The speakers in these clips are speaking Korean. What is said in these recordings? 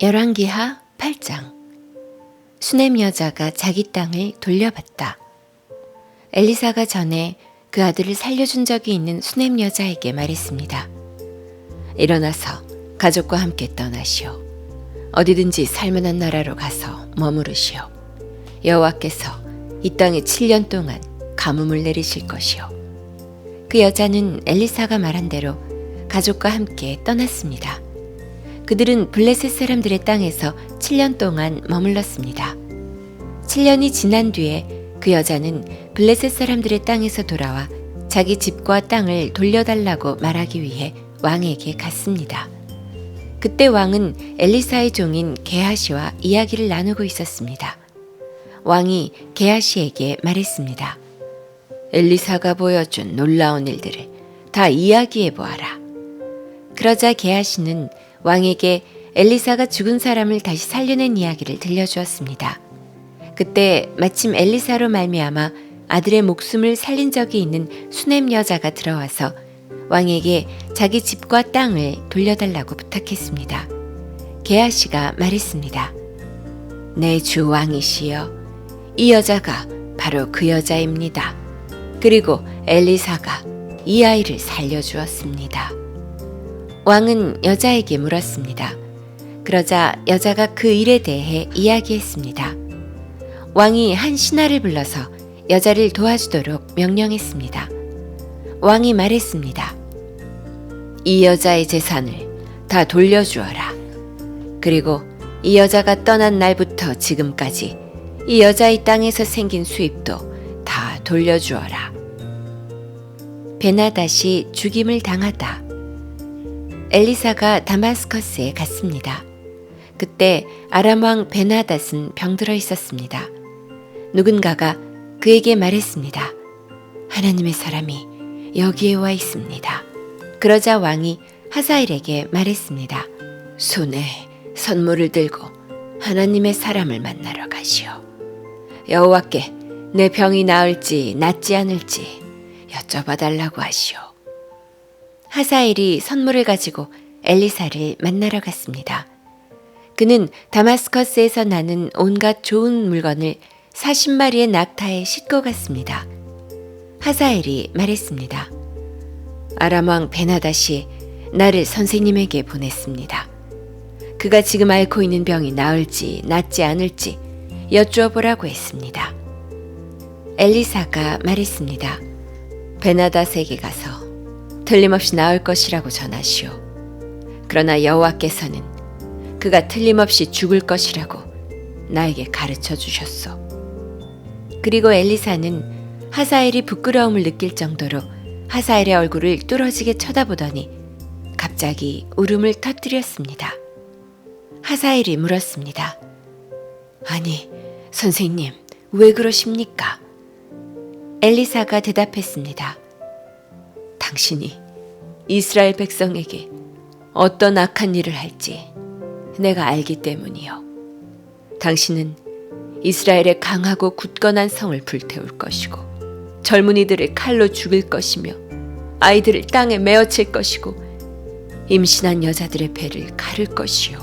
열왕기하 8장. 수넴 여자가 자기 땅을 돌려받다. 엘리사가 전에 그 아들을 살려준 적이 있는 수넴 여자에게 말했습니다. 일어나서 가족과 함께 떠나시오. 어디든지 살만한 나라로 가서 머무르시오. 여호와께서 이 땅에 7년 동안 가뭄을 내리실 것이오. 그 여자는 엘리사가 말한 대로 가족과 함께 떠났습니다. 그들은 블레셋 사람들의 땅에서 7년 동안 머물렀습니다. 7년이 지난 뒤에 그 여자는 블레셋 사람들의 땅에서 돌아와 자기 집과 땅을 돌려달라고 말하기 위해 왕에게 갔습니다. 그때 왕은 엘리사의 종인 게하시와 이야기를 나누고 있었습니다. 왕이 게하시에게 말했습니다. 엘리사가 보여준 놀라운 일들을 다 이야기해 보아라. 그러자 게하시는 왕에게 엘리사가 죽은 사람을 다시 살려낸 이야기를 들려주었습니다. 그때 마침 엘리사로 말미암아 아들의 목숨을 살린 적이 있는 수넴 여자가 들어와서 왕에게 자기 집과 땅을 돌려달라고 부탁했습니다. 게하시가 말했습니다. 내 주 왕이시여, 이 여자가 바로 그 여자입니다. 그리고 엘리사가 이 아이를 살려주었습니다. 왕은 여자에게 물었습니다. 그러자 여자가 그 일에 대해 이야기했습니다. 왕이 한 신하를 불러서 여자를 도와주도록 명령했습니다. 왕이 말했습니다. 이 여자의 재산을 다 돌려주어라. 그리고 이 여자가 떠난 날부터 지금까지 이 여자의 땅에서 생긴 수입도 다 돌려주어라. 베나닷이 죽임을 당하다. 엘리사가 다마스커스에 갔습니다. 그때 아람 왕 베나닷은 병들어 있었습니다. 누군가가 그에게 말했습니다. 하나님의 사람이 여기에 와 있습니다. 그러자 왕이 하사엘에게 말했습니다. 손에 선물을 들고 하나님의 사람을 만나러 가시오. 여호와께 내 병이 나을지 낫지 않을지 여쭤봐 달라고 하시오. 하사엘이 선물을 가지고 엘리사를 만나러 갔습니다. 그는 다마스커스에서 나는 온갖 좋은 물건을 40마리의 낙타에 싣고 갔습니다. 하사엘이 말했습니다. 아람 왕 베나닷이 나를 선생님에게 보냈습니다. 그가 지금 앓고 있는 병이 나을지 낫지 않을지 여쭈어 보라고 했습니다. 엘리사가 말했습니다. 베나닷에게 가서 틀림없이 나을 것이라고 전하시오. 그러나 여호와께서는 그가 틀림없이 죽을 것이라고 나에게 가르쳐 주셨소. 그리고 엘리사는 하사엘이 부끄러움을 느낄 정도로 하사엘의 얼굴을 뚫어지게 쳐다보더니 갑자기 울음을 터뜨렸습니다. 하사엘이 물었습니다. 아니, 선생님, 왜 그러십니까? 엘리사가 대답했습니다. 당신이 이스라엘 백성에게 어떤 악한 일을 할지 내가 알기 때문이요. 당신은 이스라엘의 강하고 굳건한 성을 불태울 것이고 젊은이들을 칼로 죽일 것이며 아이들을 땅에 메어칠 것이고 임신한 여자들의 배를 가를 것이요.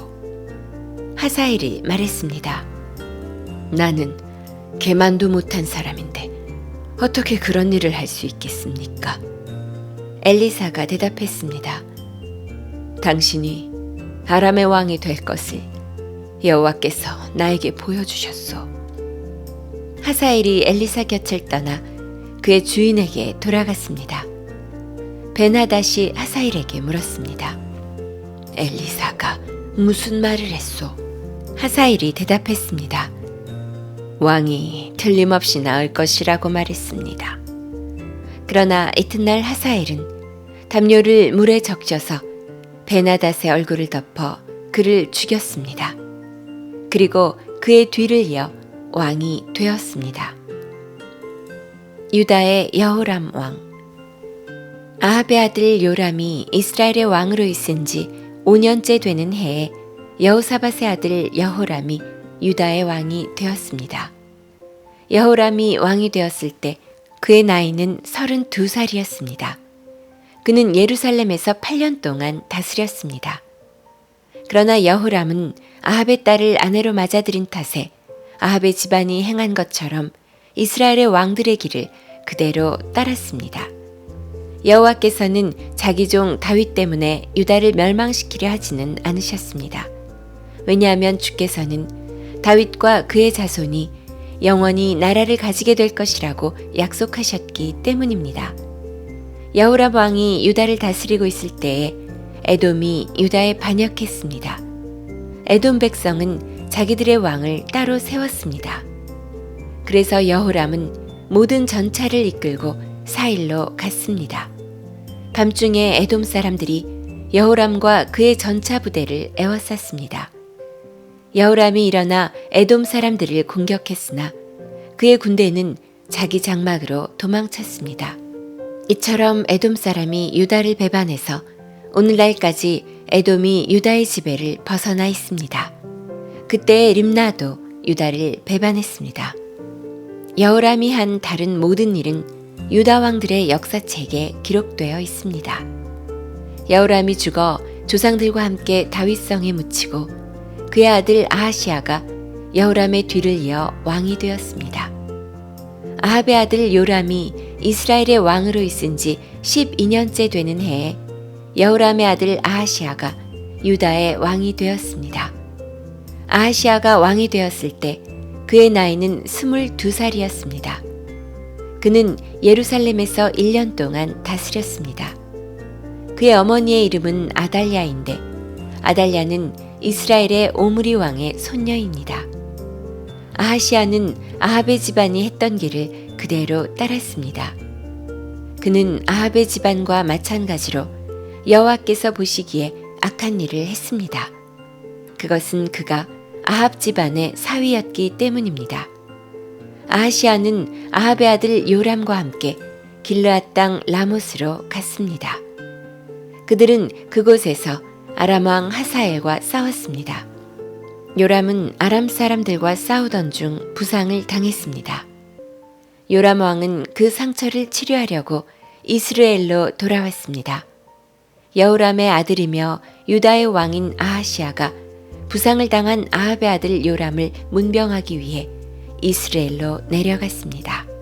하사엘이 말했습니다. 나는 개만도 못한 사람인데 어떻게 그런 일을 할 수 있겠습니까? 엘리사가 대답했습니다. 당신이 아람의 왕이 될 것을 여호와께서 나에게 보여주셨소. 하사엘이 엘리사 곁을 떠나 그의 주인에게 돌아갔습니다. 베나닷이 하사엘에게 물었습니다. 엘리사가 무슨 말을 했소? 하사엘이 대답했습니다. 왕이 틀림없이 나을 것이라고 말했습니다. 그러나 이튿날 하사엘은 담요를 물에 적셔서 베나닷의 얼굴을 덮어 그를 죽였습니다. 그리고 그의 뒤를 이어 왕이 되었습니다. 유다의 여호람 왕. 아합의 아들 요람이 이스라엘의 왕으로 있은 지 5년째 되는 해에 여호사밧의 아들 여호람이 유다의 왕이 되었습니다. 여호람이 왕이 되었을 때 그의 나이는 32살이었습니다. 그는 예루살렘에서 8년 동안 다스렸습니다. 그러나 여호람은 아합의 딸을 아내로 맞아들인 탓에 아합의 집안이 행한 것처럼 이스라엘의 왕들의 길을 그대로 따랐습니다. 여호와께서는 자기 종 다윗 때문에 유다를 멸망시키려 하지는 않으셨습니다. 왜냐하면 주께서는 다윗과 그의 자손이 영원히 나라를 가지게 될 것이라고 약속하셨기 때문입니다. 여호람 왕이 유다를 다스리고 있을 때에 에돔이 유다에 반역했습니다. 에돔 백성은 자기들의 왕을 따로 세웠습니다. 그래서 여호람은 모든 전차를 이끌고 사일로 갔습니다. 밤중에 에돔 사람들이 여호람과 그의 전차 부대를 에워쌌습니다. 여호람이 일어나 에돔 사람들을 공격했으나 그의 군대는 자기 장막으로 도망쳤습니다. 이처럼 에돔 사람이 유다를 배반해서 오늘날까지 에돔이 유다의 지배를 벗어나 있습니다. 그때 림나도 유다를 배반했습니다. 여호람이 한 다른 모든 일은 유다 왕들의 역사책에 기록되어 있습니다. 여호람이 죽어 조상들과 함께 다윗성에 묻히고 그의 아들 아하시아가 여호람의 뒤를 이어 왕이 되었습니다. 아합의 아들 요람이 이스라엘의 왕으로 있은 지 12년째 되는 해에 여호람의 아들 아하시아가 유다의 왕이 되었습니다. 아하시아가 왕이 되었을 때 그의 나이는 22살이었습니다. 그는 예루살렘에서 1년 동안 다스렸습니다. 그의 어머니의 이름은 아달랴인데 아달랴는 이스라엘의 오므리 왕의 손녀입니다. 아하시아는 아합의 집안이 했던 길을 그대로 따랐습니다. 그는 아합의 집안과 마찬가지로 여호와께서 보시기에 악한 일을 했습니다. 그것은 그가 아합 집안의 사위였기 때문입니다. 아하시아는 아합의 아들 요람과 함께 길르앗 땅 라못으로 갔습니다. 그들은 그곳에서 아람 왕 하사엘과 싸웠습니다. 요람은 아람 사람들과 싸우던 중 부상을 당했습니다. 요람 왕은 그 상처를 치료하려고 이스라엘로 돌아왔습니다. 여호람의 아들이며 유다의 왕인 아하시아가 부상을 당한 아합의 아들 요람을 문병하기 위해 이스라엘로 내려갔습니다.